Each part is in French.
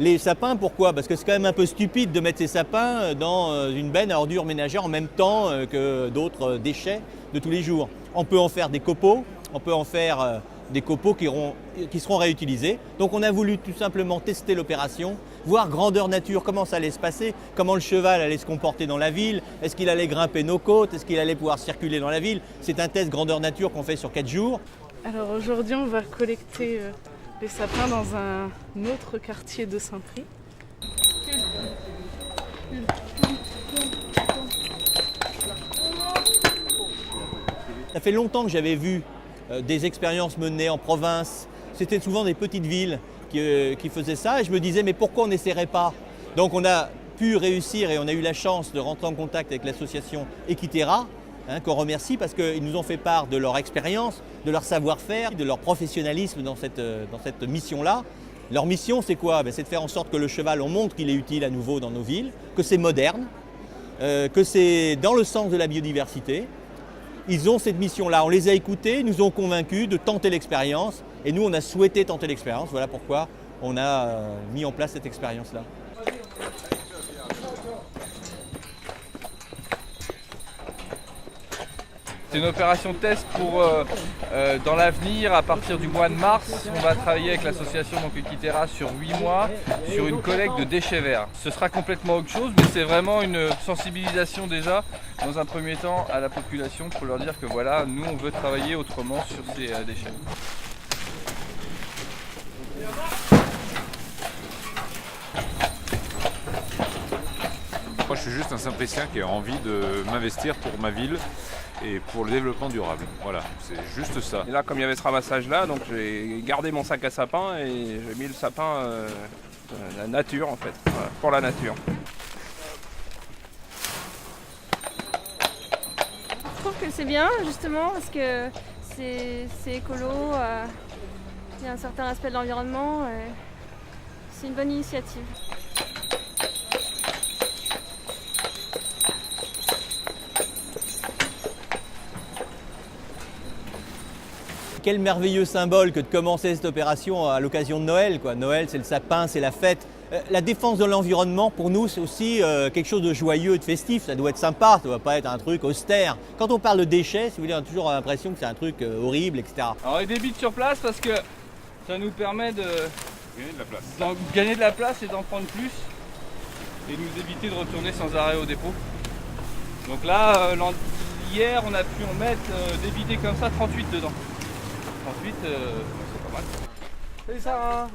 Les sapins, pourquoi? Parce que c'est quand même un peu stupide de mettre ces sapins dans une benne à ordures ménagères en même temps que d'autres déchets de tous les jours. On peut en faire des copeaux, on peut en faire des copeaux qui seront réutilisés. Donc on a voulu tout simplement tester l'opération, voir grandeur nature, comment ça allait se passer, comment le cheval allait se comporter dans la ville, est-ce qu'il allait grimper nos côtes, est-ce qu'il allait pouvoir circuler dans la ville. C'est un test grandeur nature qu'on fait sur 4 jours. Alors aujourd'hui on va collecter les sapins dans un autre quartier de Saint-Prix. Ça fait longtemps que j'avais vu des expériences menées en province. C'était souvent des petites villes qui faisaient ça et je me disais mais pourquoi on n'essaierait pas? Donc on a pu réussir et on a eu la chance de rentrer en contact avec l'association Equiterra, qu'on remercie parce qu'ils nous ont fait part de leur expérience, de leur savoir-faire, de leur professionnalisme dans cette mission-là. Leur mission, c'est quoi? C'est de faire en sorte que le cheval, on montre qu'il est utile à nouveau dans nos villes, que c'est moderne, que c'est dans le sens de la biodiversité. Ils ont cette mission-là, on les a écoutés, ils nous ont convaincus de tenter l'expérience et nous, on a souhaité tenter l'expérience. Voilà pourquoi on a mis en place cette expérience-là. C'est une opération test pour dans l'avenir, à partir du mois de mars, on va travailler avec l'association Equiterra sur 8 mois sur une collecte de déchets verts. Ce sera complètement autre chose, mais c'est vraiment une sensibilisation déjà, dans un premier temps, à la population pour leur dire que voilà, nous on veut travailler autrement sur ces déchets. Moi je suis juste un Saint-Pricien qui a envie de m'investir pour ma ville et pour le développement durable. Voilà, c'est juste ça. Et là, comme il y avait ce ramassage là, donc j'ai gardé mon sac à sapin et j'ai mis le sapin la nature en fait, voilà, pour la nature. Je trouve que c'est bien justement parce que c'est écolo, il y a un certain aspect de l'environnement, c'est une bonne initiative. Quel merveilleux symbole que de commencer cette opération à l'occasion de Noël, quoi. Noël, c'est le sapin, c'est la fête. La défense de l'environnement, pour nous, c'est aussi quelque chose de joyeux et de festif. Ça doit être sympa, ça ne doit pas être un truc austère. Quand on parle de déchets, si vous voulez, on a toujours l'impression que c'est un truc horrible, etc. Alors, il débite sur place parce que ça nous permet de gagner de la place et d'en prendre plus et nous éviter de retourner sans arrêt au dépôt. Donc là, hier, on a pu en mettre, débiter comme ça, 38 dedans. 38, c'est pas mal. Salut Sarah!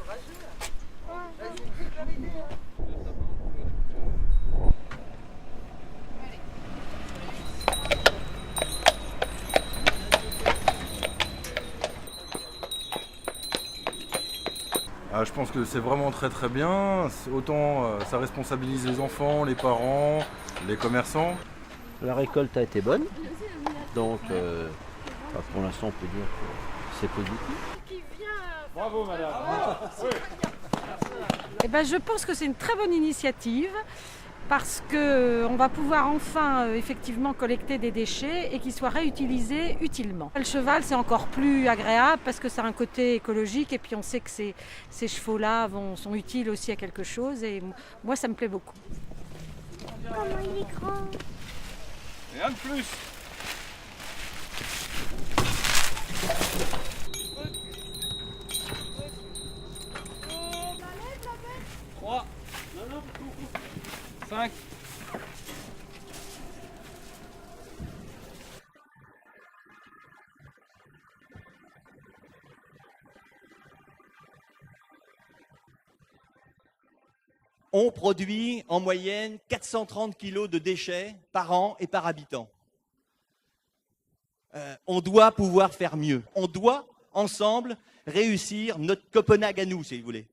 Je pense que c'est vraiment très très bien. Autant ça responsabilise les enfants, les parents, les commerçants. La récolte a été bonne, donc pour l'instant on peut dire que c'est positif. Bravo madame! Je pense que c'est une très bonne initiative parce qu'on va pouvoir enfin effectivement collecter des déchets et qu'ils soient réutilisés utilement. Le cheval, c'est encore plus agréable parce que ça a un côté écologique et puis on sait que ces chevaux-là sont utiles aussi à quelque chose et moi ça me plaît beaucoup. Comment il est grand! Rien de plus! Trois. 5. On produit en moyenne 430 kg de déchets par an et par habitant. On doit pouvoir faire mieux. On doit, ensemble, réussir notre Copenhague à nous, si vous voulez.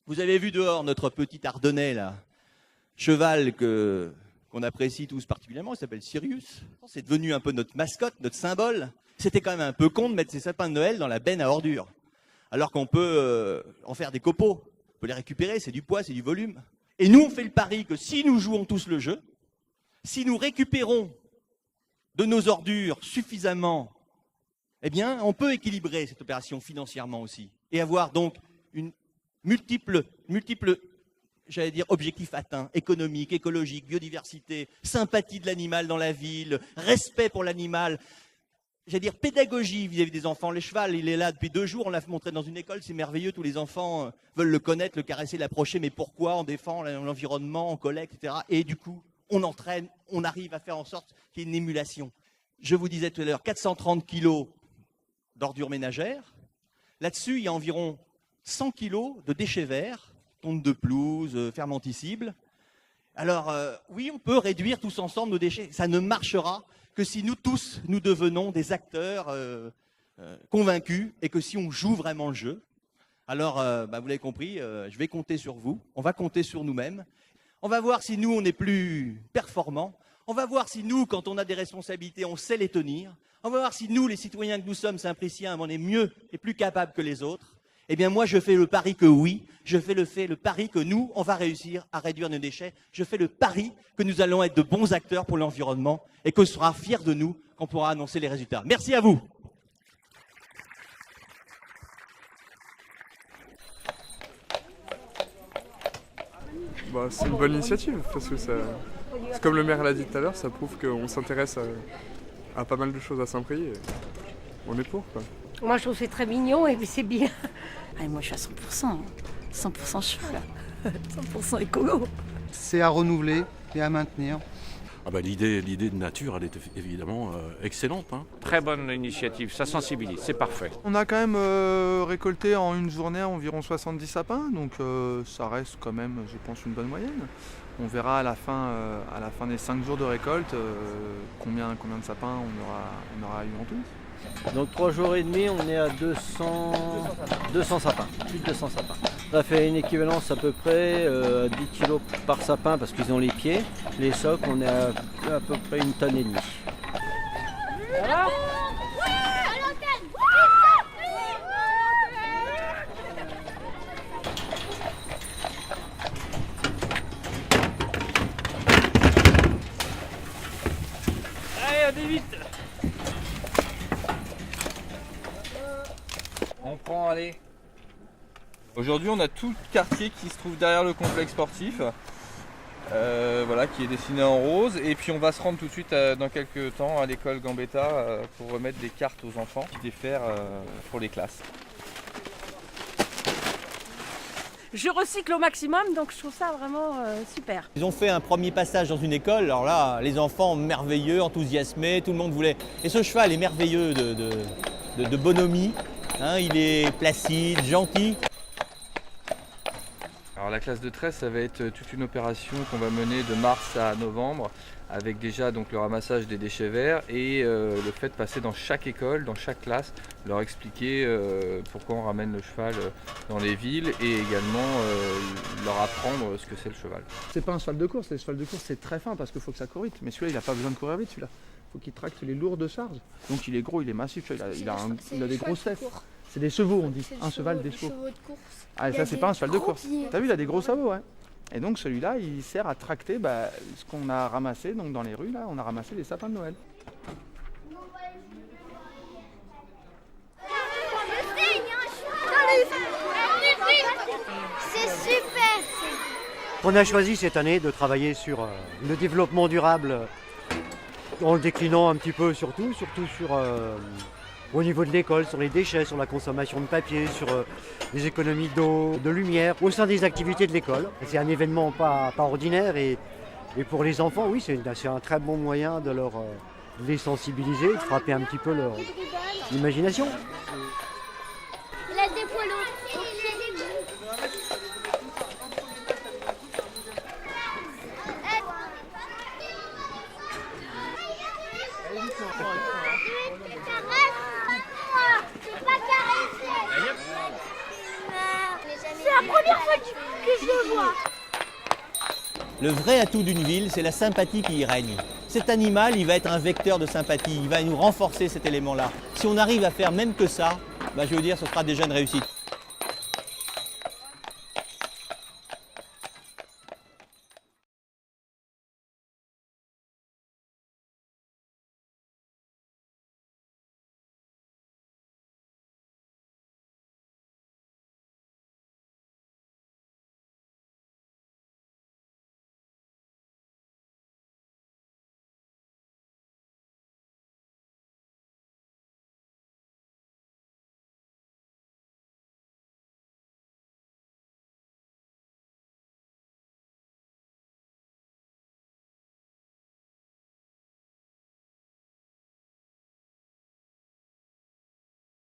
Vous avez vu dehors notre petit Ardennais, là, cheval qu'on apprécie tous particulièrement, il s'appelle Sirius. C'est devenu un peu notre mascotte, notre symbole. C'était quand même un peu con de mettre ces sapins de Noël dans la benne à ordures, alors qu'on peut en faire des copeaux. On peut les récupérer, c'est du poids, c'est du volume. Et nous, on fait le pari que si nous jouons tous le jeu, si nous récupérons de nos ordures suffisamment, eh bien, on peut équilibrer cette opération financièrement aussi et avoir donc une multiples j'allais dire, objectifs atteints, économiques, écologiques, biodiversité, sympathie de l'animal dans la ville, respect pour l'animal, j'allais dire pédagogie vis-à-vis des enfants. Le cheval, il est là depuis 2 jours, on l'a montré dans une école, c'est merveilleux, tous les enfants veulent le connaître, le caresser, l'approcher, mais pourquoi? On défend l'environnement, on collecte, etc. Et du coup, on entraîne, on arrive à faire en sorte qu'il y ait une émulation. Je vous disais tout à l'heure, 430 kilos d'ordures ménagères. Là-dessus, il y a environ 100 kilos de déchets verts, tontes de pelouse, fermenticibles. Alors, oui, on peut réduire tous ensemble nos déchets. Ça ne marchera que si nous tous, nous devenons des acteurs convaincus et que si on joue vraiment le jeu. Alors, vous l'avez compris, je vais compter sur vous. On va compter sur nous-mêmes. On va voir si nous, on est plus performants. On va voir si nous, quand on a des responsabilités, on sait les tenir. On va voir si nous, les citoyens que nous sommes, Saint-Priciens, on est mieux et plus capables que les autres. Eh bien, moi, je fais le pari que oui. Je fais le pari que nous, on va réussir à réduire nos déchets. Je fais le pari que nous allons être de bons acteurs pour l'environnement et qu'on sera fiers de nous quand on pourra annoncer les résultats. Merci à vous. C'est une bonne initiative parce que comme le maire l'a dit tout à l'heure, ça prouve qu'on s'intéresse à pas mal de choses à Saint-Prix. On est pour, quoi. Moi, je trouve que c'est très mignon et puis c'est bien. Ah, moi, je suis à 100%. 100% cheval. 100% écolo. C'est à renouveler et à maintenir. L'idée de nature, elle est évidemment excellente. Très bonne initiative, ça sensibilise, c'est parfait. On a quand même récolté en une journée environ 70 sapins, donc ça reste quand même, je pense, une bonne moyenne. On verra à la fin des 5 jours de récolte combien de sapins on aura eu en tout. Donc 3 jours et demi, on est à 200 sapins, plus de 200 sapins. Ça fait une équivalence à peu près 10 kg par sapin parce qu'ils ont les pieds. Les socs, on est à peu près 1,5 tonne. Allez, on est vite. On prend, allez. Aujourd'hui, on a tout le quartier qui se trouve derrière le complexe sportif, qui est dessiné en rose. Et puis on va se rendre tout de suite dans quelques temps à l'école Gambetta pour remettre des cartes aux enfants, des fers pour les classes. Je recycle au maximum, donc je trouve ça vraiment super. Ils ont fait un premier passage dans une école, alors là, les enfants merveilleux, enthousiasmés, tout le monde voulait. Et ce cheval est merveilleux de bonhomie, il est placide, gentil. Alors la classe de 13, ça va être toute une opération qu'on va mener de mars à novembre, avec déjà donc le ramassage des déchets verts et le fait de passer dans chaque école, dans chaque classe, leur expliquer pourquoi on ramène le cheval dans les villes et également leur apprendre ce que c'est le cheval. C'est pas un cheval de course, les chevals de course c'est très fin parce qu'il faut que ça court vite, mais celui-là il n'a pas besoin de courir vite celui-là. Il faut qu'il tracte les lourdes charges. Donc il est gros, il est massif, il a des grosses fesses. C'est des chevaux on dit, un cheval des chevaux. Ah ça c'est pas un cheval de course. T'as vu il a des gros sabots ouais. Et donc celui-là il sert à tracter ce qu'on a ramassé donc dans les rues là, on a ramassé les sapins de Noël. C'est super. On a choisi cette année de travailler sur le développement durable en le déclinant un petit peu surtout sur au niveau de l'école, sur les déchets, sur la consommation de papier, sur les économies d'eau, de lumière, au sein des activités de l'école. C'est un événement pas ordinaire et pour les enfants, oui, c'est un très bon moyen de les sensibiliser, de frapper un petit peu leur imagination. Il a des poils C'est la première fois que je le vois. Le vrai atout d'une ville, c'est la sympathie qui y règne. Cet animal, il va être un vecteur de sympathie, il va nous renforcer cet élément-là. Si on arrive à faire même que ça, je veux dire, ce sera déjà une réussite.